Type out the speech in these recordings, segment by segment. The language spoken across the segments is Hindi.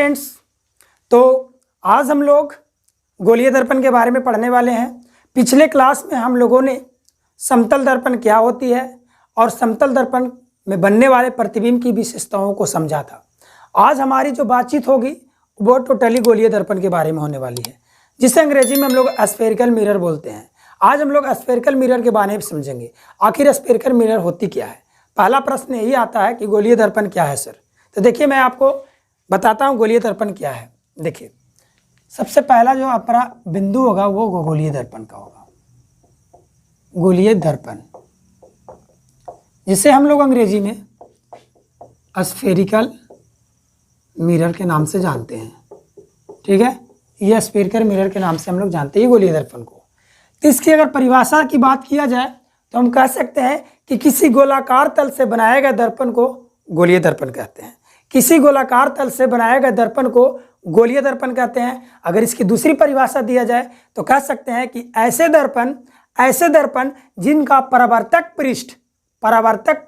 फ्रेंड्स, तो आज हम लोग गोलीय दर्पण के बारे में पढ़ने वाले हैं। पिछले क्लास में हम लोगों ने समतल दर्पण क्या होती है और समतल दर्पण में बनने वाले प्रतिबिंब की विशेषताओं को समझा था। आज हमारी जो बातचीत होगी वो टोटली गोलीय दर्पण के बारे में होने वाली है, जिसे अंग्रेजी में हम लोग स्फेरिकल मिरर बोलते हैं। आज हम लोग स्फेरिकल मिरर के बारे में समझेंगे, आखिर स्फेरिकल मिरर होती क्या है। पहला प्रश्न यही आता है कि गोलीय दर्पण क्या है सर। तो देखिए, मैं आपको बताता हूँ गोलीय दर्पण क्या है। देखिए, सबसे पहला जो अपना बिंदु होगा वो गोलीय दर्पण का होगा। गोलीय दर्पण जिसे हम लोग अंग्रेजी में स्फेरिकल मिरर के नाम से जानते हैं। ठीक है, ये स्फेरिकल मिरर के नाम से हम लोग जानते हैं गोलीय दर्पण को। तो इसकी अगर परिभाषा की बात किया जाए तो हम कह सकते हैं कि किसी गोलाकार तल से बनाए गए दर्पण को गोलीय दर्पण कहते हैं। किसी गोलाकार तल से बनाए गए दर्पण को गोलीय दर्पण कहते हैं। अगर इसकी दूसरी परिभाषा दिया जाए तो कह सकते हैं कि ऐसे दर्पण जिनका परावर्तक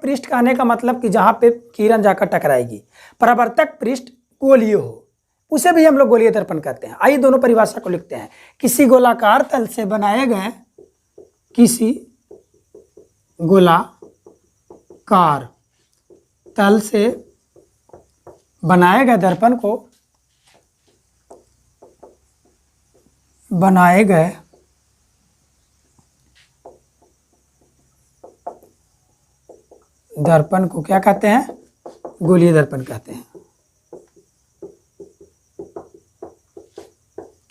पृष्ठ कहने का मतलब कि जहाँ पे किरण जाकर टकराएगी, परावर्तक पृष्ठ गोलीय हो, उसे भी हम लोग गोलीय दर्पण कहते हैं। आइए दोनों परिभाषा को लिखते हैं। किसी गोलाकार तल से बनाए गए दर्पण को क्या कहते हैं? गोलीय दर्पण कहते हैं।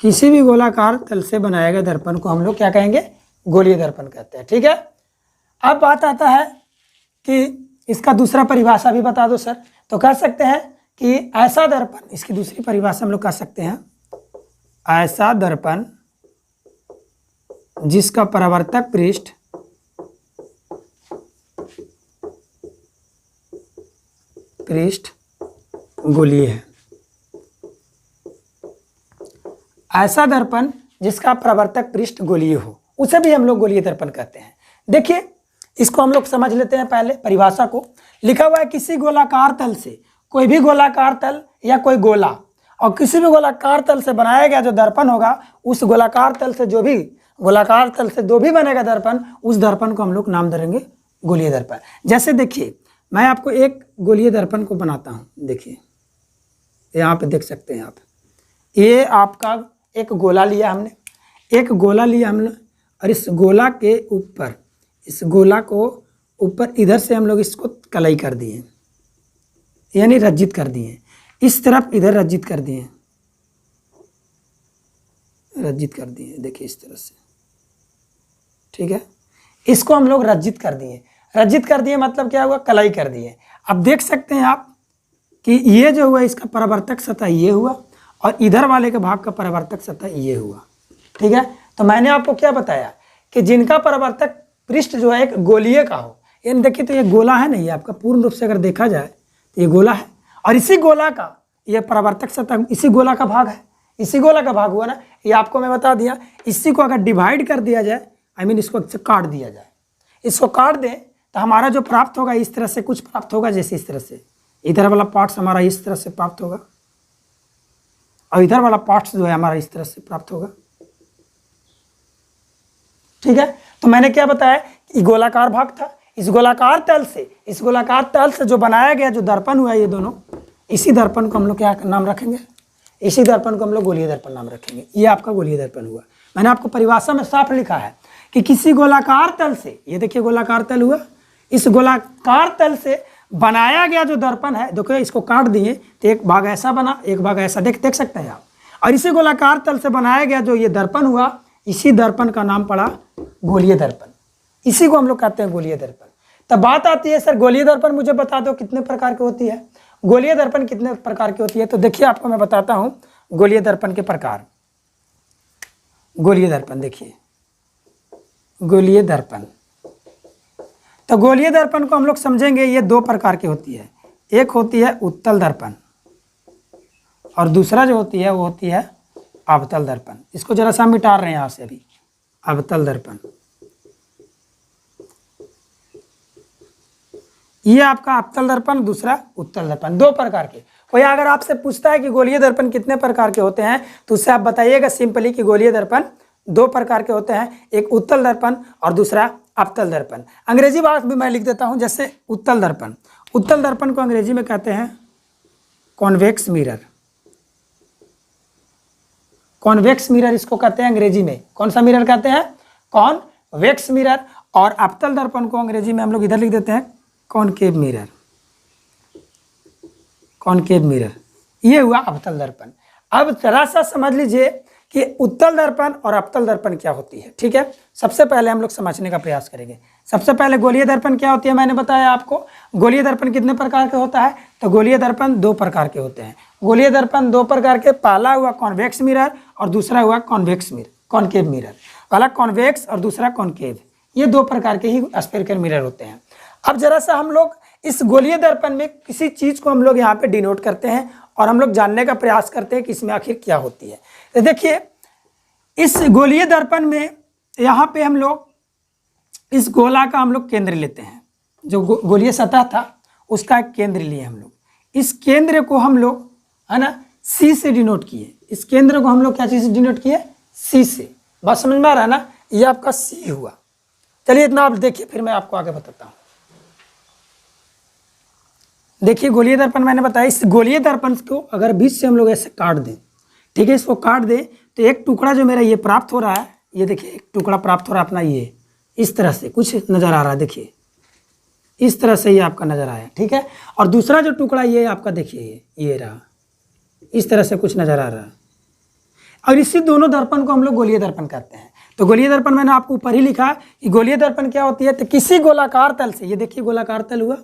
किसी भी गोलाकार तल से बनाए गए दर्पण को हम लोग क्या कहेंगे? गोलीय दर्पण कहते हैं। ठीक है, अब बात आता है कि इसका दूसरा परिभाषा भी बता दो सर। तो कह सकते हैं कि ऐसा दर्पण, इसकी दूसरी परिभाषा हम लोग कह सकते हैं ऐसा दर्पण जिसका परावर्तक पृष्ठ गोलीय है। ऐसा दर्पण जिसका परावर्तक पृष्ठ गोलीय हो, उसे भी हम लोग गोलीय दर्पण कहते हैं। देखिए, इसको हम लोग समझ लेते हैं। पहले परिभाषा को लिखा हुआ है, किसी गोलाकार तल से, कोई भी गोलाकार तल या कोई गोला, और किसी भी गोलाकार तल से बनाया गया जो दर्पण होगा, उस गोलाकार तल से जो भी बनेगा दर्पण, उस दर्पण को हम लोग नाम देंगे गोलीय दर्पण। जैसे देखिए, मैं आपको एक गोलीय दर्पण को बनाता हूँ। देखिए, यहाँ पे देख सकते हैं आप, ये आपका एक गोला लिया हमने, और इस गोला के ऊपर, इस गोला को ऊपर इधर से हम लोग इसको कलाई कर दिए, यानी रज्जित कर दिए। इस तरफ इधर रज्जित कर दिए, देखिए इस तरह से। ठीक है, इसको हम लोग रज्जित कर दिए मतलब क्या हुआ? कलाई कर दिए। अब देख सकते हैं आप कि ये जो हुआ, इसका परावर्तक सतह ये हुआ और इधर वाले के भाग का परावर्तक सतह ये हुआ। ठीक है, तो मैंने आपको क्या बताया कि जिनका परावर्तक पृष्ठ जो है एक गोलीय का हो। यानी देखिए, तो ये गोला है ना, ये आपका पूर्ण रूप से अगर देखा जाए तो ये गोला है, और इसी गोला का ये परावर्तक सतह इसी गोला का भाग है। इसी गोला का भाग हुआ ना, ये आपको मैं बता दिया। इसी को अगर डिवाइड कर दिया जाए, इसको काट दिया जाए, इसको काट दें, तो हमारा जो प्राप्त होगा इस तरह से कुछ प्राप्त होगा। जैसे इस तरह से इधर वाला पार्ट्स हमारा इस तरह से प्राप्त होगा, और इधर वाला पार्ट्स जो है हमारा इस तरह से प्राप्त होगा। ठीक है, तो मैंने क्या बताया कि गोलाकार भाग था। इस गोलाकार तल से जो बनाया गया जो दर्पण हुआ, ये दोनों, इसी दर्पण को हम लोग क्या नाम रखेंगे? इसी दर्पण को हम लोग गोलीय दर्पण नाम रखेंगे। ये आपका गोलीय दर्पण हुआ। मैंने आपको परिभाषा में साफ लिखा है कि किसी गोलाकार तल से, ये देखिए गोलाकार तल हुआ, इस गोलाकार तल से बनाया गया जो दर्पण है, देखो इसको काट दिए तो एक भाग ऐसा बना, एक भाग ऐसा, देख सकते हैं आप। और इसी गोलाकार तल से बनाया गया जो ये दर्पण हुआ, इसी दर्पण का नाम पड़ा गोलीय दर्पण। इसी को हम लोग कहते हैं गोलीय दर्पण। तब बात आती है, सर गोलीय दर्पण मुझे बता दो कितने प्रकार की होती है? गोलीय दर्पण कितने प्रकार की होती है? तो देखिए, आपको मैं बताता हूं गोलीय दर्पण के प्रकार। गोलीय दर्पण, देखिए गोलीय दर्पण, तो गोलीय दर्पण को हम लोग समझेंगे, ये दो प्रकार की होती है। एक होती है उत्तल दर्पण और दूसरा जो होती है वो होती है अवतल दर्पण। इसको जरा सा मिटा रहे हैं यहाँ से अभी। अवतल दर्पण, ये आपका अवतल दर्पण, दूसरा उत्तल दर्पण, दो प्रकार के। कोई अगर आपसे पूछता है कि गोलीय दर्पण कितने प्रकार के होते हैं तो उससे आप बताइएगा सिंपली कि गोलीय दर्पण 2 प्रकार के होते हैं, एक उत्तल दर्पण और दूसरा अवतल दर्पण। अंग्रेजी भाषा भी मैं लिख देता हूं, जैसे उत्तल दर्पण। उत्तल दर्पण को अंग्रेजी में कहते हैं कॉन्वेक्स मिरर। कॉन्वेक्स मिरर इसको कहते हैं अंग्रेजी में। कौन सा मिरर कहते हैं? Convex mirror. और अवतल दर्पण को अंग्रेजी में हम लोग इधर लिख देते हैं कॉनकेव मिरर। कॉनकेव मिरर, ये हुआ अवतल दर्पण। अब जरा सा समझ लीजिए कि उत्तल दर्पण और अवतल दर्पण क्या होती है। ठीक है, सबसे पहले हम लोग समझने का प्रयास करेंगे। सबसे पहले गोलीय दर्पण क्या होती है, मैंने बताया आपको। गोलीय दर्पण कितने प्रकार के होता है? तो गोलीय दर्पण 2 प्रकार के होते हैं। गोलीय दर्पण 2 प्रकार के, पहला हुआ कॉन्वेक्स मिरर और दूसरा हुआ कॉन्वेक्स मिरर, कॉनकेव मिरर। पहला कॉन्वेक्स और दूसरा कॉनकेव, ये 2 प्रकार के ही स्फेरिकल मिरर होते हैं। अब जरा सा हम लोग इस गोलीय दर्पण में किसी चीज़ को हम लोग यहाँ पे डिनोट करते हैं और हम लोग जानने का प्रयास करते हैं कि इसमें आखिर क्या होती है। तो देखिए, इस गोलीय दर्पण में यहाँ पे हम लोग इस गोला का हम लोग केंद्र लेते हैं। जो गोलीय सतह था उसका एक केंद्र लिए हम लोग। इस केंद्र को हम लोग, है ना, सी से डिनोट किए। इस केंद्र को हम लोग क्या चीज़ से डिनोट किए? सी से। बात समझ में आ रहा है ना? ये आपका सी हुआ। चलिए इतना आप देखिए, फिर मैं आपको आगे बताता हूँ। देखिए गोलीय दर्पण मैंने बताया, इस गोलीय दर्पण को अगर बीच से हम लोग ऐसे काट दें, ठीक है, इसको काट दें तो एक टुकड़ा जो मेरा ये प्राप्त हो रहा है, ये देखिए एक टुकड़ा प्राप्त हो रहा है अपना, ये इस तरह से कुछ नज़र आ रहा है। देखिए इस तरह से ये आपका नज़र आया, ठीक है। और दूसरा जो टुकड़ा ये आपका देखिए ये रहा, इस तरह से कुछ नज़र आ रहा है। और इसी दोनों दर्पण को हम लोग गोलीय दर्पण कहते हैं। तो गोलीय दर्पण मैंने आपको ऊपर ही लिखा कि गोलीय दर्पण क्या होती है। तो किसी गोलाकार तल से, ये देखिए गोलाकार तल हुआ,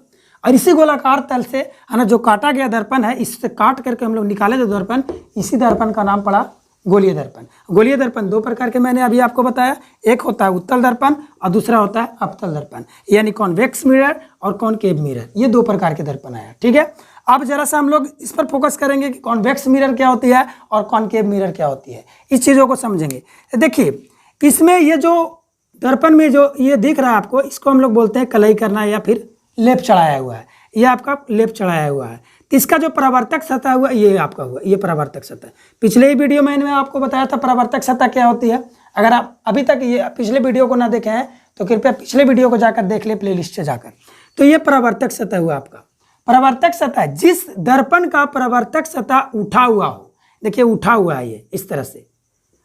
और इसी गोलाकार तल से, है ना, जो काटा गया दर्पण है, इससे काट करके हम लोग निकाले जो दर्पण, इसी दर्पण का नाम पड़ा गोलीय दर्पण। गोलीय दर्पण 2 प्रकार के मैंने अभी आपको बताया, एक होता है उत्तल दर्पण और दूसरा होता है अवतल दर्पण, यानी कॉन्वेक्स मिरर और कॉनकेव मिरर। ये 2 प्रकार के दर्पण आया, ठीक है। अब जरा सा हम लोग इस पर फोकस करेंगे कि कॉन्वेक्स मिरर क्या होती है और कॉनकेव मिरर क्या होती है, इस चीज़ों को समझेंगे। देखिए इसमें ये जो दर्पण में जो ये दिख रहा है आपको, इसको हम लोग बोलते हैं कलई करना या फिर लेप चढ़ाया हुआ है। ये आपका लेप चढ़ाया हुआ है। तो इसका जो परावर्तक सतह हुआ ये आपका हुआ, ये परावर्तक सतह। पिछले ही वीडियो में मैंने आपको बताया था परावर्तक सतह क्या होती है। अगर आप अभी तक ये पिछले वीडियो को ना देखे हैं तो कृपया पिछले वीडियो को जाकर देख ले, प्लेलिस्ट से जाकर। तो ये परावर्तक सतह हुआ आपका। परावर्तक सतह, जिस दर्पण का परावर्तक सतह उठा हुआ हो, देखिए उठा हुआ है ये इस तरह से,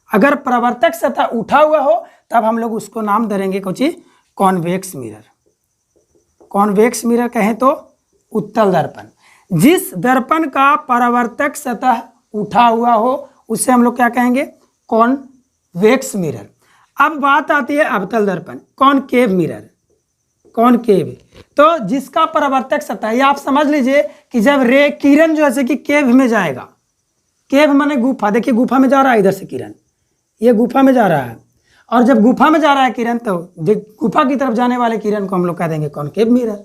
अगर परावर्तक सतह उठा हुआ हो तब हम लोग उसको नाम धरेंगे कुछ कॉन्वेक्स मिरर। कॉन्वेक्स मिरर कहें तो उत्तल दर्पण। जिस दर्पण का परावर्तक सतह उठा हुआ हो उसे हम लोग क्या कहेंगे? Convex mirror. अब बात आती है अवतल दर्पण, कॉनकेव मिरर। कॉनकेव, तो जिसका परावर्तक सतह, ये आप समझ लीजिए कि जब रे किरण जैसे कि केव में जाएगा, केव माने गुफा, देखिए गुफा में जा रहा है इधर से किरण, ये गुफा में जा रहा है, और जब गुफा में जा रहा है किरण तो गुफा की तरफ जाने वाले किरण को हम लोग कह देंगे कॉनकेव मिरर।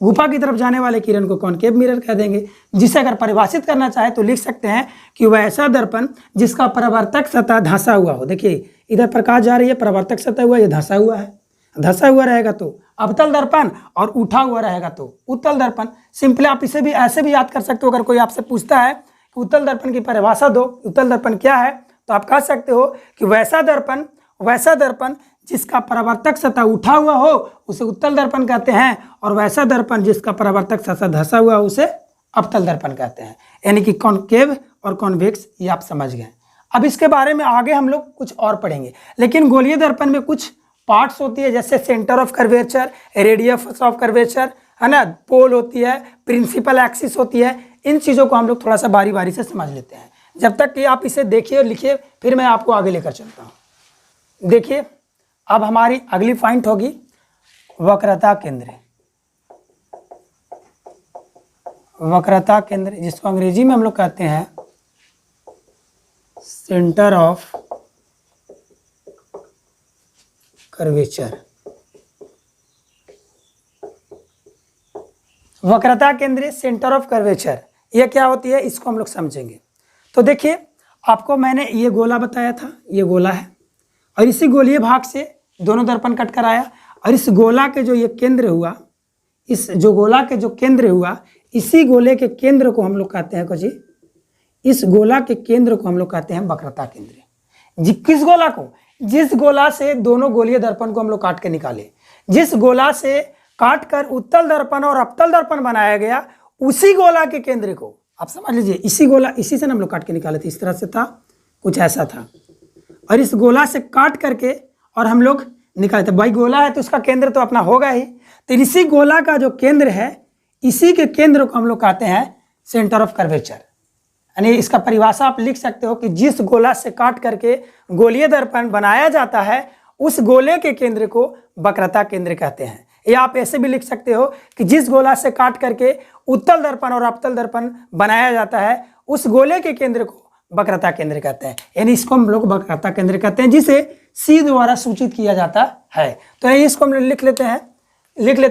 गुफा की तरफ जाने वाले किरण को कॉनकेव मिरर कह देंगे। जिसे अगर परिभाषित करना चाहे तो लिख सकते हैं कि वह ऐसा दर्पण जिसका परावर्तक सतह धंसा हुआ हो। देखिए इधर प्रकाश जा रही है, परावर्तक सतह हुआ, ये धंसा हुआ है। धंसा हुआ रहेगा तो अवतल दर्पण, और उठा हुआ रहेगा तो उत्तल दर्पण। सिंपली आप इसे भी ऐसे भी याद कर सकते हो। अगर कोई आपसे पूछता है कि उत्तल दर्पण की परिभाषा दो, उत्तल दर्पण क्या है, तो आप कह सकते हो कि वैसा दर्पण जिसका परावर्तक सतह उठा हुआ हो उसे उत्तल दर्पण कहते हैं, और वैसा दर्पण जिसका परावर्तक सतह धंसा हुआ हो उसे अवतल दर्पण कहते हैं। यानी कि कॉनकेव और कॉन्वेक्स, ये आप समझ गए। अब इसके बारे में आगे हम लोग कुछ और पढ़ेंगे, लेकिन गोलीय दर्पण में कुछ पार्ट्स होती है, जैसे centre of curvature, radius of curvature, है ना, पोल होती है, प्रिंसिपल एक्सिस होती है। इन चीज़ों को हम लोग थोड़ा सा बारी बारी से समझ लेते हैं। जब तक कि आप इसे देखिए और लिखिए, फिर मैं आपको आगे लेकर चलता हूँ। देखिए अब हमारी अगली पॉइंट होगी वक्रता केंद्र। वक्रता केंद्र, जिसको अंग्रेजी में हम लोग कहते हैं सेंटर ऑफ कर्वेचर। वक्रता केंद्र, सेंटर ऑफ कर्वेचर, ये क्या होती है इसको हम लोग समझेंगे। तो देखिए आपको मैंने ये गोला बताया था, ये गोला है, और इसी गोलीय भाग से दोनों दर्पण कट कर आया, और इस गोला के जो ये केंद्र हुआ, इस जो गोला के जो केंद्र हुआ, इसी गोले के केंद्र को हम लोग कहते हैं जी, इस गोला के केंद्र को हम लोग कहते हैं वक्रता केंद्र। किस गोला को? जिस गोला से दोनों गोलीय दर्पण को हम लोग काट के निकाले, जिस गोला से काट कर उत्तल दर्पण और अवतल दर्पण बनाया गया, उसी गोला के केंद्र को आप समझ लीजिए, इसी गोला, इसी से हम लोग काट के निकाले थे। इस तरह से था, कुछ ऐसा था, और इस गोला से काट करके और हम लोग निकाले थे। भाई गोला है तो उसका केंद्र तो अपना होगा ही, तो इसी गोला का जो केंद्र है, इसी के केंद्र को हम लोग कहते हैं सेंटर ऑफ कर्वेचर। यानी इसका परिभाषा आप लिख सकते हो कि जिस गोला से काट करके गोलीय दर्पण बनाया जाता है, उस गोले के केंद्र को वक्रता केंद्र कहते हैं। या आप ऐसे भी लिख सकते हो कि जिस गोला से काट करके उत्तल दर्पण और अवतल दर्पण बनाया जाता है, उस गोले के केंद्र को वक्रता केंद्र कहते हैं। यानी इसको हम लोग वक्रता केंद्र कहते हैं, जिसे सी द्वारा सूचित किया जाता है। तो इसको हम लिख लेते हैं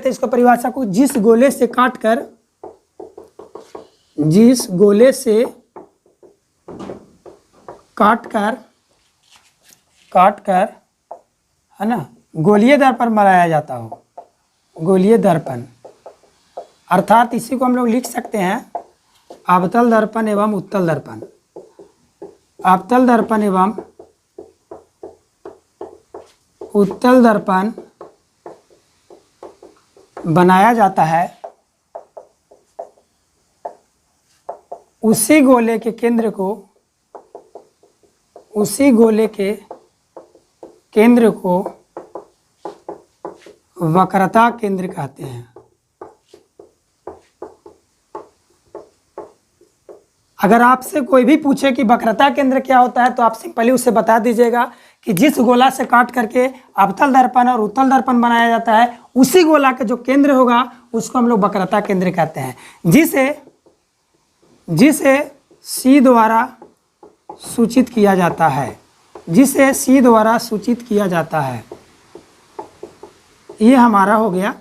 इसको परिभाषा को। जिस गोले से काट कर है ना गोलीय दर्पण बनाया जाता हो, गोलीय दर्पण, अर्थात इसी को हम लोग लिख सकते हैं अवतल दर्पण एवं उत्तल दर्पण। अवतल दर्पण एवं उत्तल दर्पण बनाया जाता है, उसी गोले के केंद्र को वक्रता केंद्र कहते हैं। अगर आपसे कोई भी पूछे कि वक्रता केंद्र क्या होता है, तो आप सिंपली उसे बता दीजिएगा कि जिस गोला से काट करके अवतल दर्पण और उत्तल दर्पण बनाया जाता है, उसी गोला का जो केंद्र होगा उसको हम लोग वक्रता केंद्र कहते हैं, जिसे सी द्वारा सूचित किया जाता है, जिसे सी द्वारा सूचित किया जाता है। ये हमारा हो गया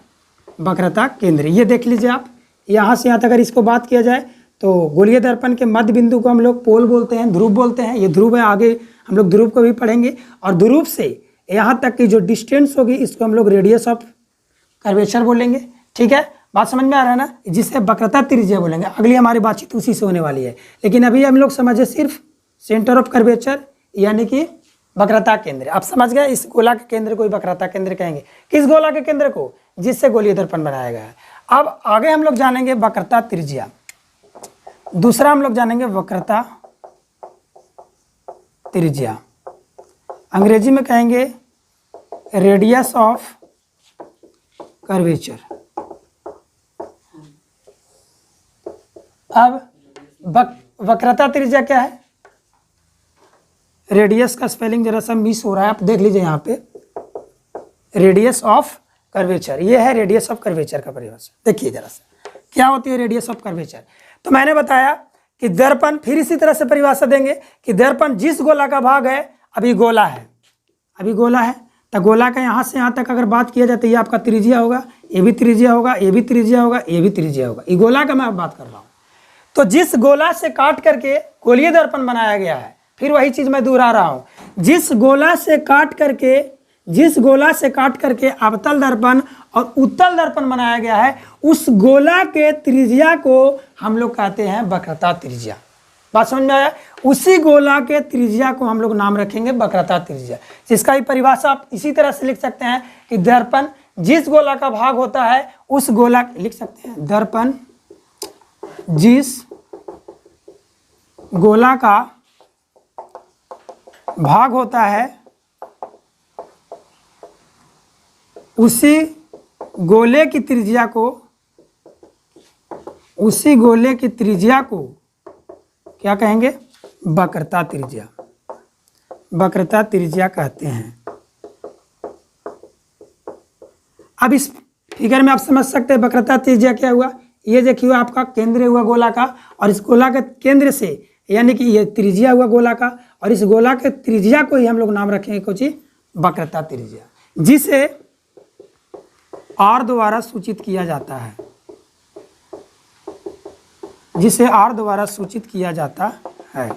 वक्रता केंद्र। ये देख लीजिए आप, यहाँ से यहाँ तक अगर इसको बात किया जाए तो गोलीय दर्पण के मध्य बिंदु को हम लोग पोल बोलते हैं, ध्रुव बोलते हैं। ये ध्रुव है, आगे हम लोग ध्रुव को भी पढ़ेंगे। और ध्रुव से यहाँ तक की जो डिस्टेंस होगी, इसको हम लोग रेडियस ऑफ कर्वेचर बोलेंगे। ठीक है, बात समझ में आ रहा है ना, जिसे वक्रता त्रिज्या बोलेंगे। अगली हमारी बातचीत उसी से होने वाली है, लेकिन अभी हम लोग समझे सिर्फ सेंटर ऑफ कर्वेचर यानी कि वक्रता केंद्र। आप समझ गए, इस गोला के केंद्र को वक्रता केंद्र कहेंगे। किस गोला के केंद्र को? जिससे गोलीय दर्पण बनाया गया है। अब आगे हम लोग जानेंगे वक्रता त्रिज्या। दूसरा हम लोग जानेंगे वक्रता त्रिज्या, अंग्रेजी में कहेंगे रेडियस ऑफ कर्वेचर। अब वक्रता त्रिज्या क्या है? रेडियस का स्पेलिंग जरा सा मिस हो रहा है, आप देख लीजिए यहाँ पे, रेडियस ऑफ कर्वेचर। ये है रेडियस ऑफ कर्वेचर का परिभाषा। देखिए जरा सा क्या होती है रेडियस ऑफ कर्वेचर। तो मैंने बताया कि दर्पण, फिर इसी तरह से परिभाषा देंगे कि दर्पण जिस गोला का भाग है, अभी गोला है तो गोला का यहाँ से यहाँ तक अगर बात किया जाए तो ये आपका त्रिज्या होगा, ये भी त्रिज्या होगा, ये भी त्रिज्या होगा, ये भी त्रिज्या होगा। ये गोला का मैं बात कर रहा हूँ। तो जिस गोला से काट करके गोलीय दर्पण बनाया गया है, फिर वही चीज मैं दोहरा रहा हूँ, जिस गोला से काट करके अवतल दर्पण और उत्तल दर्पण बनाया गया है, उस गोला के त्रिज्या को हम लोग कहते हैं वक्रता त्रिज्या। बात समझ में आया? उसी गोला के त्रिज्या को हम लोग नाम रखेंगे वक्रता त्रिज्या, जिसका भी परिभाषा आप इसी तरह से लिख सकते हैं कि दर्पण जिस गोला का भाग होता है, उस गोला, लिख सकते हैं दर्पण जिस गोला का भाग होता है, उसी गोले की त्रिज्या को क्या कहेंगे? वक्रता त्रिज्या। वक्रता त्रिज्या कहते हैं। अब इस फिगर में आप समझ सकते हैं वक्रता त्रिज्या क्या हुआ। ये देखिए आपका केंद्र हुआ गोला का, और इस गोला के केंद्र से यानी कि ये त्रिज्या हुआ गोला का, और इस गोला के त्रिज्या को ही हम लोग नाम रखेंगे कुछ वक्रता त्रिज्या, जिसे R द्वारा सूचित किया जाता है, जिसे R द्वारा सूचित किया जाता है।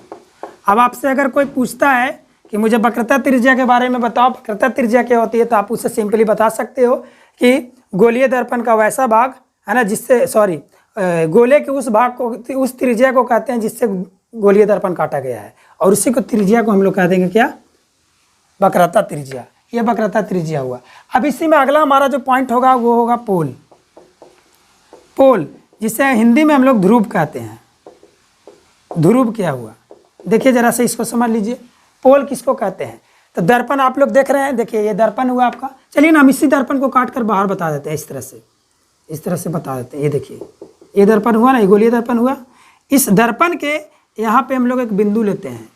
अब आपसे अगर कोई पूछता है कि मुझे वक्रता त्रिज्या के बारे में बताओ, वक्रता त्रिज्या क्या होती है, तो आप उसे सिंपली बता सकते हो कि गोलीय दर्पण का वैसा भाग है ना, जिससे गोले के उस भाग को, उस त्रिज्या को कहते हैं जिससे गोलीय दर्पण काटा गया है, और उसी को त्रिज्या को हम लोग कह देंगे क्या, वक्रता त्रिज्या। ये वक्रता त्रिज्या हुआ। अब इसी में अगला हमारा जो पॉइंट होगा वो होगा पोल। पोल जिसे हिंदी में हम लोग ध्रुव कहते हैं। ध्रुव क्या हुआ, देखिए जरा से इसको समझ लीजिए। पोल किसको कहते हैं, तो दर्पण आप लोग देख रहे हैं, देखिए ये दर्पण हुआ आपका। चलिए ना हम इसी दर्पण को काट कर बाहर बता देते हैं, इस तरह से बता देते हैं। ये देखिए ये दर्पण हुआ ना, ये गोलीय दर्पण हुआ। इस दर्पण के यहाँ पे हम लोग एक बिंदु लेते हैं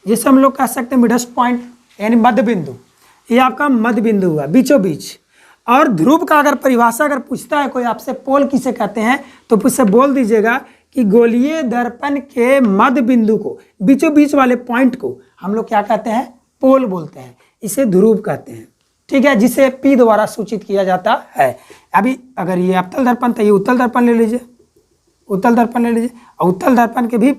जिसे हम लोग कह सकते हैं मिडस्ट पॉइंट, यानी मध्य बिंदु। ये आपका मध्य बिंदु हुआ, बीचों बीच। और ध्रुव का अगर परिभाषा अगर पूछता है कोई आपसे, पोल किसे कहते हैं, तो उससे बोल दीजिएगा कि गोलीय दर्पण के मध्य बिंदु को, बीचों बीच वाले पॉइंट को हम लोग क्या कहते हैं, पोल बोलते हैं। इसे ध्रुव कहते हैं, ठीक है, जिसे P द्वारा सूचित किया जाता है। अभी अगर ये अवतल दर्पण था, ये उत्तल दर्पण ले लीजिए, उत्तल दर्पण ले लीजिए, और उत्तल दर्पण के भी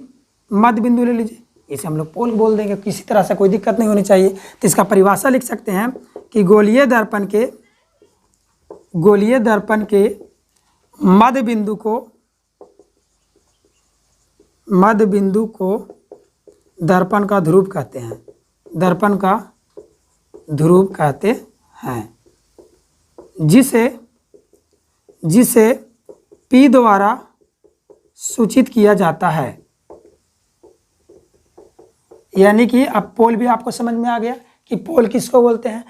मध्य बिंदु ले लीजिए, इसे हम लोग पोल बोल देंगे। किसी तरह से कोई दिक्कत नहीं होनी चाहिए। तो इसका परिभाषा लिख सकते हैं कि गोलीय दर्पण के मध्य बिंदु को दर्पण का ध्रुव कहते हैं, दर्पण का ध्रुव कहते हैं, जिसे P द्वारा सूचित किया जाता है। यानी कि अब पोल भी आपको समझ में आ गया कि पोल किसको बोलते हैं।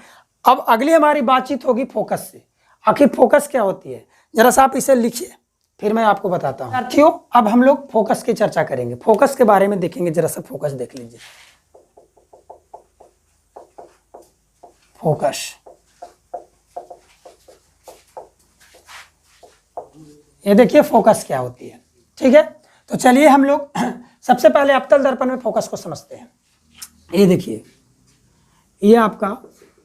अब अगली हमारी बातचीत होगी फोकस से। आखिर फोकस क्या होती है, जरा सा आप इसे लिखिए, फिर मैं आपको बताता हूँ। साथियों अब हम लोग फोकस की चर्चा करेंगे, फोकस के बारे में देखेंगे। जरा सा फोकस देख लीजिए। फोकस, ये देखिए फोकस क्या होती है, ठीक है। तो चलिए हम लोग सबसे पहले अवतल दर्पण में फोकस को समझते हैं। ये देखिए ये आपका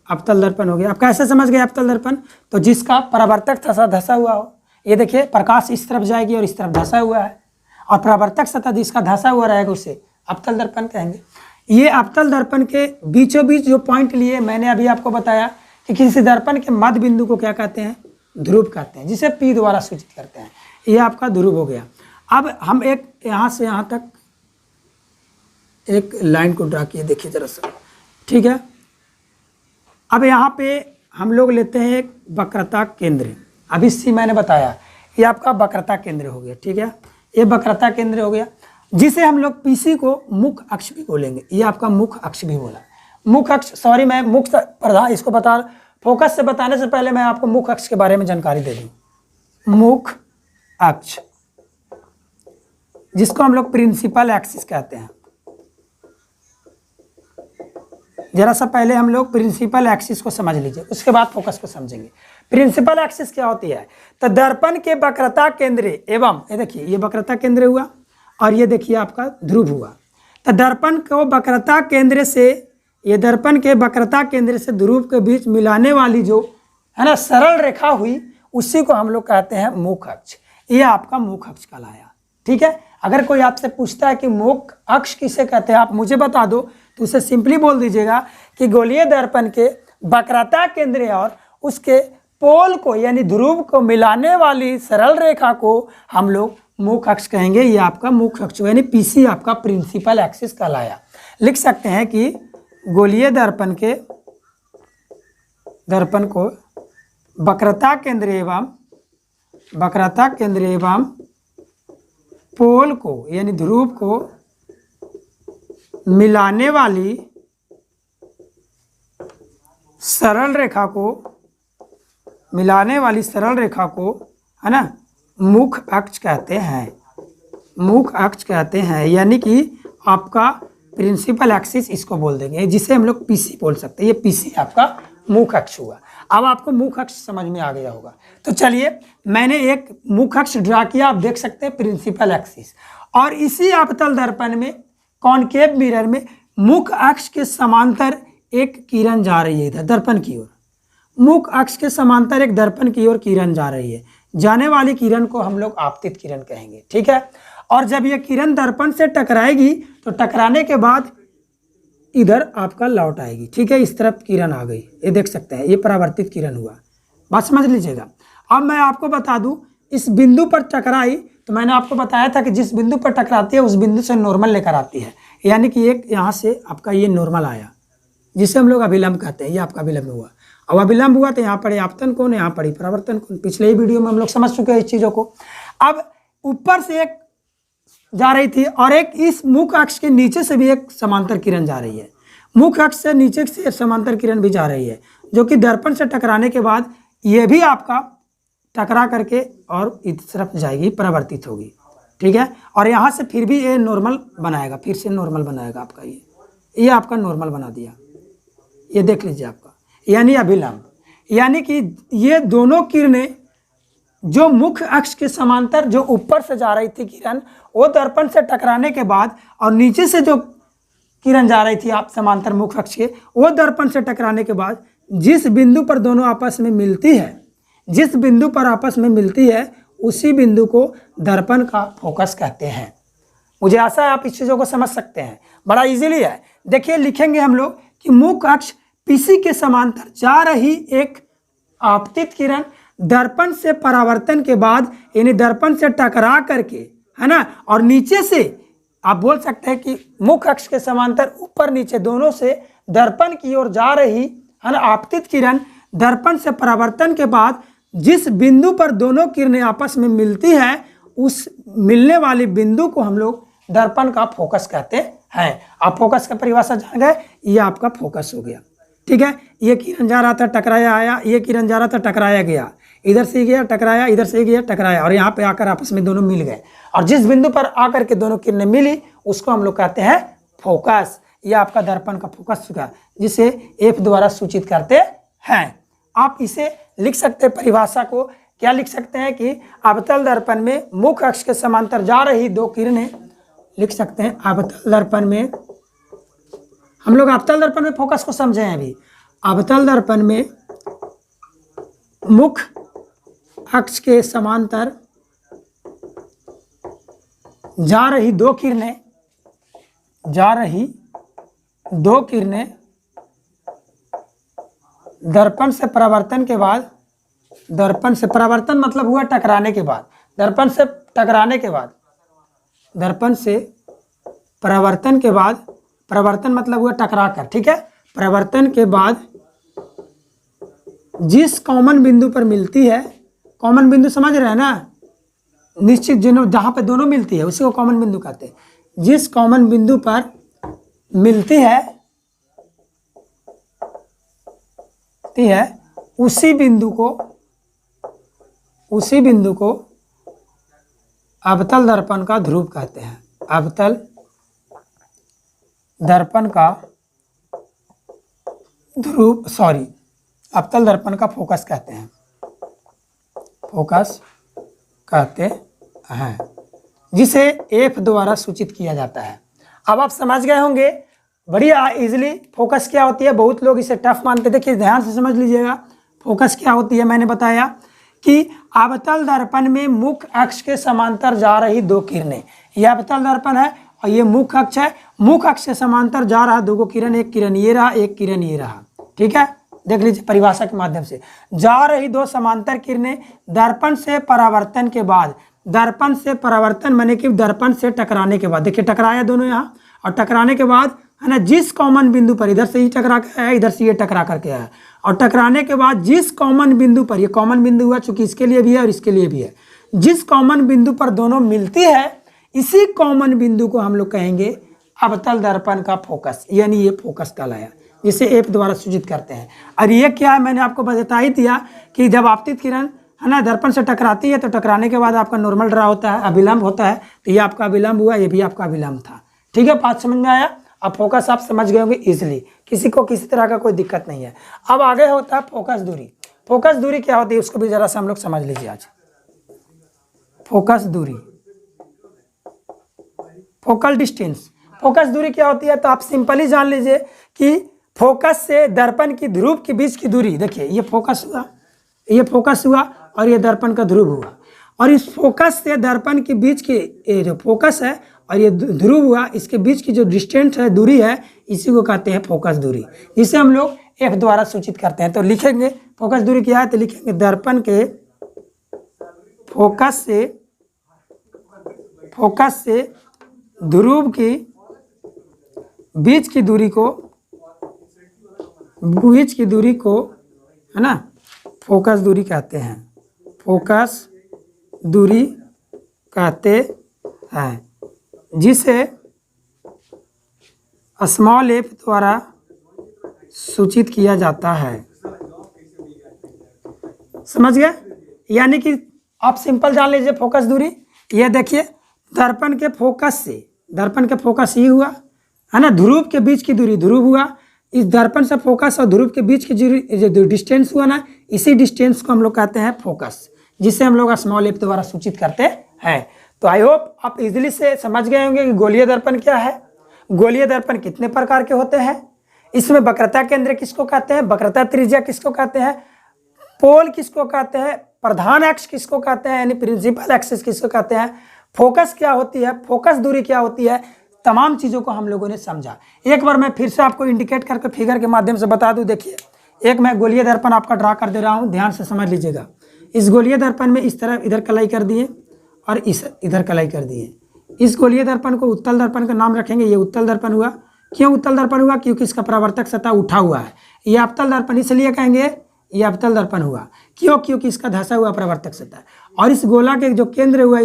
अवतल दर्पण हो गया। आप कैसे समझ गए अवतल दर्पण, तो जिसका परावर्तक सतह धंसा हुआ हो। ये देखिए प्रकाश इस तरफ जाएगी और इस तरफ धंसा हुआ है, और परावर्तक सतह जिसका धंसा हुआ रहेगा उसे अवतल दर्पण कहेंगे। ये अवतल दर्पण के बीचों बीच जो पॉइंट लिए, मैंने अभी आपको बताया कि किसी दर्पण के मध्य बिंदु को क्या कहते हैं, ध्रुव कहते हैं, जिसे P द्वारा सूचित करते हैं। ये आपका ध्रुव हो गया। अब हम एक यहाँ से यहाँ तक एक लाइन को ड्रा किए, देखिए जरा सा, ठीक है। अब यहाँ पे हम लोग लेते हैं एक वक्रता केंद्र। अभी सी मैंने बताया ये आपका वक्रता केंद्र हो गया, ठीक है। ये वक्रता केंद्र हो गया, जिसे हम लोग PC को मुख्य अक्ष भी बोलेंगे। ये आपका मुख्य अक्ष भी बोला, मुख्य अक्ष, सॉरी मैं मुख्य प्रधान इसको बता, फोकस से बताने से पहले मैं आपको मुख्य अक्ष के बारे में जानकारी दे दूँ। मुख्य अक्ष जिसको हम लोग प्रिंसिपल एक्सिस कहते हैं। जरा सा पहले हम लोग प्रिंसिपल एक्सिस को समझ लीजिए, उसके बाद फोकस को समझेंगे। प्रिंसिपल एक्सिस क्या होती है, तो दर्पण के वक्रता केंद्र एवं, ये देखिए ये वक्रता केंद्र हुआ और ये देखिए आपका ध्रुव हुआ। तो दर्पण को वक्रता केंद्र से, ये दर्पण के वक्रता केंद्र से ध्रुव के बीच मिलाने वाली जो है ना सरल रेखा हुई, उसी को हम लोग कहते हैं मुख्य अक्ष। ये आपका मुख्य अक्ष कहलाया, ठीक है। अगर कोई आपसे पूछता है कि मुख्य अक्ष किसे कहते हैं, आप मुझे बता दो, तो उसे सिंपली बोल दीजिएगा कि गोलीय दर्पण के वक्रता केंद्र और उसके पोल को यानी ध्रुव को मिलाने वाली सरल रेखा को हम लोग मुख्य अक्ष कहेंगे। ये आपका मुख्य अक्ष यानी PC आपका प्रिंसिपल एक्सिस कहलाया। लिख सकते हैं कि गोलीय दर्पण को वक्रता केंद्र एवं पोल को यानी ध्रुव को मिलाने वाली सरल रेखा को है ना मुख्य अक्ष कहते हैं, मुख्य अक्ष कहते हैं। यानी कि आपका प्रिंसिपल एक्सिस इसको बोल देंगे, जिसे हम लोग PC बोल सकते हैं। ये PC आपका मुख्य अक्ष हुआ। अब आपको मुख्य अक्ष समझ में आ गया होगा। तो चलिए मैंने एक मुख्य अक्ष ड्रा किया, आप देख सकते हैं प्रिंसिपल एक्सिस, और इसी अवतल दर्पण में कॉनकेव मिरर में मुख्य अक्ष के समांतर एक किरण जा रही है इधर दर्पण की ओर। मुख्य अक्ष के समांतर एक दर्पण की ओर किरण जा रही है। जाने वाली किरण को हम लोग आपतित किरण कहेंगे, ठीक है। और जब यह किरण दर्पण से टकराएगी तो टकराने के बाद इधर आपका लौट आएगी, ठीक है। इस तरफ किरण आ गई, ये देख सकते हैं, ये परावर्तित किरण हुआ। बात समझ लीजिएगा। अब मैं आपको बता दूं, इस बिंदु पर टकराई तो मैंने आपको बताया था कि जिस बिंदु पर टकराती है उस बिंदु से नॉर्मल लेकर आती है, यानी कि एक यहाँ से आपका ये नॉर्मल आया जिसे हम लोग अभिलंब कहते हैं, ये आपका अभिलंब हुआ। अब अभिलंब हुआ तो यहाँ पड़े आपतन कोण, यहाँ पड़ी परावर्तन कोण। पिछले ही वीडियो में हम लोग समझ चुके हैं इस चीज़ों को। अब ऊपर से एक जा रही थी और एक इस मुख्य अक्ष के नीचे से भी एक समांतर किरण जा रही है, मुख्य अक्ष से नीचे से समांतर किरण भी जा रही है, जो कि दर्पण से टकराने के बाद ये भी आपका टकरा करके और इस तरफ जाएगी, परावर्तित होगी, ठीक है। और यहाँ से फिर भी ये नॉर्मल बनाएगा, फिर से नॉर्मल बनाएगा आपका, ये आपका नॉर्मल बना दिया, ये देख लीजिए आपका, यानी अभिलंब। यानी कि ये दोनों किरणें जो मुख्य अक्ष के समांतर जो ऊपर से जा रही थी किरण, वो दर्पण से टकराने के बाद और नीचे से जो किरण जा रही थी आप समांतर मुख्य अक्ष के, वो दर्पण से टकराने के बाद जिस बिंदु पर दोनों आपस में मिलती है, जिस बिंदु पर आपस में मिलती है उसी बिंदु को दर्पण का फोकस कहते हैं। मुझे आशा है आप इस चीज़ों को समझ सकते हैं, बड़ा इजीली है। देखिए लिखेंगे हम लोग कि मुख्य अक्ष पीसी के समांतर जा रही एक आपतित किरण दर्पण से परावर्तन के बाद, यानी दर्पण से टकरा करके, है ना, और नीचे से आप बोल सकते हैं कि मुख्य अक्ष के समांतर ऊपर नीचे दोनों से दर्पण की ओर जा रही, है ना, आपतित किरण दर्पण से परावर्तन के बाद जिस बिंदु पर दोनों किरणें आपस में मिलती है उस मिलने वाली बिंदु को हम लोग दर्पण का फोकस कहते हैं। आप फोकस का परिभाषा जान गए, ये आपका फोकस हो गया, ठीक है। ये किरण जा रहा था, टकराया आया, ये किरण जा रहा था, टकराया गया, इधर से गया टकराया, इधर से गया टकराया, और यहाँ पे आकर आपस में दोनों मिल गए, और जिस बिंदु पर आकर के दोनों किरणें मिली उसको हम लोग कहते हैं फोकस। ये आपका दर्पण का फोकस हुआ, जिसे एफ द्वारा सूचित करते हैं। आप इसे लिख सकते हैं, परिभाषा को क्या लिख सकते हैं कि अवतल दर्पण में मुख्य अक्ष के समांतर जा रही दो किरणें, लिख सकते हैं अवतल दर्पण में, हम लोग अवतल दर्पण में फोकस को समझे हैं अभी। अवतल दर्पण में मुख्य अक्ष के समांतर जा रही दो किरणें, दर्पण से परावर्तन के बाद, दर्पण से परावर्तन मतलब हुआ टकराने के बाद, दर्पण से टकराने के बाद, दर्पण से परावर्तन के बाद, परावर्तन मतलब हुआ टकरा कर, ठीक है। परावर्तन के बाद जिस कॉमन बिंदु पर मिलती है, कॉमन बिंदु समझ रहे हैं ना, निश्चित जहाँ पे दोनों मिलती है उसी को कॉमन बिंदु कहते हैं। जिस कॉमन बिंदु पर मिलती है उसी बिंदु को अवतल दर्पण का ध्रुव कहते हैं। अवतल दर्पण का ध्रुव, अवतल दर्पण का फोकस कहते हैं, फोकस कहते हैं, जिसे एफ द्वारा सूचित किया जाता है। अब आप समझ गए होंगे बढ़िया इजीली फोकस क्या होती है। बहुत लोग इसे टफ मानते, देखिए ध्यान से समझ लीजिएगा फोकस क्या होती है। मैंने बताया कि अवतल दर्पण में मुख्य अक्ष के समांतर जा रही दो किरणें, यह अवतल दर्पण है और ये मुख्य अक्ष है, मुख्य अक्ष से समांतर जा रहा दो किरण, एक किरण ये रहा, एक किरण ये रहा, ठीक है। देख लीजिए परिभाषा के माध्यम से, जा रही दो समांतर किरणें दर्पण से परावर्तन के बाद, दर्पण से परावर्तन माने कि दर्पण से टकराने के बाद, देखिए टकराया दोनों यहाँ, और टकराने के बाद, है ना, जिस कॉमन बिंदु पर, इधर से ही टकरा के आया, इधर से ये टकरा करके आया, और टकराने के बाद जिस कॉमन बिंदु पर, ये कॉमन बिंदु हुआ चूंकि इसके लिए भी है और इसके लिए भी है, जिस कॉमन बिंदु पर दोनों मिलती है इसी कॉमन बिंदु को हम लोग कहेंगे अवतल दर्पण का फोकस, यानी ये फोकस कहलाया, जिसे एफ द्वारा सूचित करते हैं। और ये क्या है, मैंने आपको बता ही दिया कि जब आपतित किरण, है ना, दर्पण से टकराती है तो टकराने के बाद आपका नॉर्मल ड्रा होता है, अभिलंब होता है, तो ये आपका अभिलंब हुआ, ये भी आपका अभिलंब था, ठीक है। बात समझ में आया। अब फोकस आप समझ गए होंगे इजिली, किसी को किसी तरह का कोई दिक्कत नहीं है। अब आगे होता है फोकस दूरी। फोकस दूरी क्या होती है उसको भी जरा से हम लोग समझ लीजिए आज। फोकस दूरी, फोकल डिस्टेंस, फोकस दूरी क्या होती है तो आप सिंपली जान लीजिए कि फोकस से दर्पण की ध्रुव के बीच की दूरी, देखिए ये फोकस हुआ, ये फोकस हुआ और ये दर्पण का ध्रुव हुआ, और इस फोकस से दर्पण के बीच की ये जो फोकस है और ये ध्रुव हुआ, इसके बीच की जो डिस्टेंस है, दूरी है, इसी को कहते हैं फोकस दूरी, जिसे हम लोग एफ द्वारा सूचित करते हैं। तो लिखेंगे फोकस दूरी क्या है, तो लिखेंगे दर्पण के फोकस से फोकस से ध्रुव की बीच की दूरी को है ना फोकस दूरी कहते हैं, फोकस दूरी कहते हैं, जिसे स्मॉल एफ द्वारा सूचित किया जाता है। समझ गए? यानी कि आप सिंपल जान लीजिए फोकस दूरी। ये देखिए दर्पण के फोकस ये हुआ है ना, ध्रुव के बीच की दूरी ध्रुव हुआ, इस दर्पण से फोकस और ध्रुव के बीच की जो डिस्टेंस हुआ ना, इसी डिस्टेंस को हम लोग कहते हैं फोकस, जिसे हम लोग स्मॉल एफ द्वारा सूचित करते हैं। तो आई होप आप इजीली से समझ गए होंगे कि गोलीय दर्पण क्या है, गोलीय दर्पण कितने प्रकार के होते हैं, इसमें वक्रता केंद्र किसको कहते हैं, वक्रता त्रिज्या किसको कहते हैं, पोल किसको कहते हैं, प्रधान अक्ष किसको कहते हैं यानी प्रिंसिपल एक्सिस किसको कहते हैं, फोकस क्या होती है, फोकस दूरी क्या होती है, तमाम चीज़ों को हम लोगों ने समझा। एक बार मैं फिर से आपको इंडिकेट करके फिगर के माध्यम से बता दूं। देखिए एक मैं गोलीय दर्पण आपका ड्रा कर दे रहा हूं, ध्यान से समझ लीजिएगा। इस गोलीय दर्पण में इस तरफ इधर कलाई कर दिए और इस इधर कलाई कर दिए। इस गोलीय दर्पण को उत्तल दर्पण का नाम रखेंगे। ये उत्तल दर्पण हुआ। क्यों उत्तल दर्पण हुआ? क्योंकि इसका परावर्तक सतह उठा हुआ है। ये अवतल दर्पण इसलिए कहेंगे ये अवतल दर्पण हुआ। क्यों? क्योंकि इसका धंसा हुआ परावर्तक सतह। और इस गोला के जो केंद्र हुआ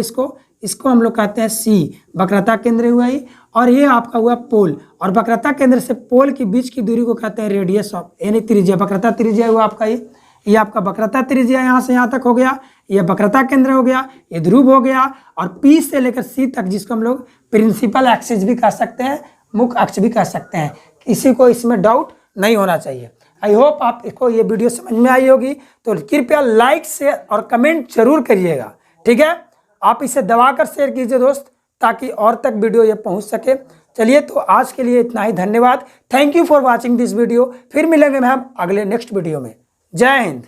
इसको हम लोग कहते हैं सी, वक्रता केंद्र हुआ ही। और ये आपका हुआ पोल, और वक्रता केंद्र से पोल के बीच की दूरी को कहते हैं रेडियस ऑफ यानी त्रिज्या। वक्रता त्रिज्या हुआ आपका ये आपका वक्रता त्रिज्या यहाँ से यहाँ तक हो गया, ये वक्रता केंद्र हो गया, ये ध्रुव हो गया। और पी से लेकर सी तक जिसको हम लोग प्रिंसिपल एक्सिस भी कह सकते हैं, मुख्य अक्ष भी कह सकते हैं। किसी को इसमें डाउट नहीं होना चाहिए। आई होप आपको ये वीडियो समझ में आई होगी। तो कृपया लाइक शेयर और कमेंट जरूर करिएगा, ठीक है। आप इसे दबाकर शेयर कीजिए दोस्त, ताकि और तक वीडियो ये पहुंच सके। चलिए तो आज के लिए इतना ही, धन्यवाद। Thank you for watching this video. फिर मिलेंगे हम अगले नेक्स्ट वीडियो में। जय हिंद।